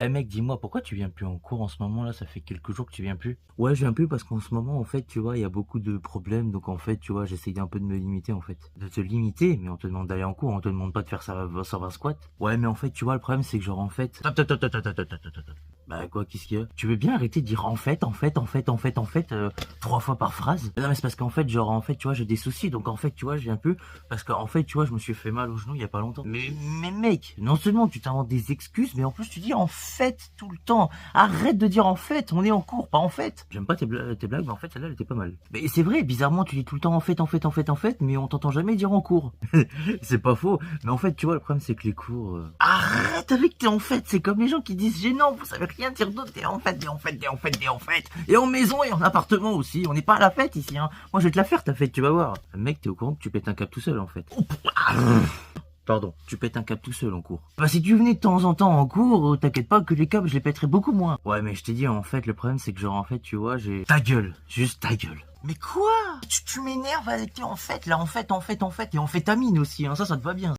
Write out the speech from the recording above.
Eh mec, dis-moi, pourquoi tu viens plus en cours en ce moment là? Ça fait quelques jours que tu viens plus. Ouais, je viens plus parce qu'en ce moment, en fait, tu vois, il y a beaucoup de problèmes. Donc en fait, tu vois, j'essaye d'un peu de me limiter en fait. De te limiter, mais on te demande d'aller en cours, on te demande pas de faire ça 20 squats. Ouais, mais en fait, tu vois, le problème c'est que genre en fait. Bah quoi, qu'est-ce qu'il y a? Tu veux bien arrêter de dire trois fois par phrase? Non mais c'est parce qu'en fait, genre en fait, tu vois, j'ai des soucis, donc en fait, tu vois, je viens plus parce qu'en fait, tu vois, je me suis fait mal au genou il y a pas longtemps. Mais mec, non seulement tu t'inventes des excuses, mais en plus tu dis en fait tout le temps. Arrête de dire en fait, on est en cours, pas en fait. J'aime pas tes blagues, mais en fait celle-là elle était pas mal. Mais c'est vrai, bizarrement tu dis tout le temps en fait, mais on t'entend jamais dire en cours. C'est pas faux, mais en fait tu vois le problème c'est que les cours. Arrête avec tes en fait, c'est comme les gens qui disent gênant, vous savez rien dire d'autre, des en fait, des en fait, des en fait, des en fait. Et en maison et en appartement aussi, on n'est pas à la fête ici, hein. Moi je vais te la faire ta fête, tu vas voir. Mec, t'es au courant que tu pètes un câble tout seul en fait. Pardon, tu pètes un câble tout seul en cours. Bah si tu venais de temps en temps en cours, t'inquiète pas que les câbles je les pèterais beaucoup moins. Ouais mais je t'ai dit en fait le problème c'est que genre en fait tu vois j'ai... Ta gueule, juste ta gueule. Mais quoi? Tu m'énerves avec tes en fait là, en fait, et amphétamine aussi, hein, ça te va bien.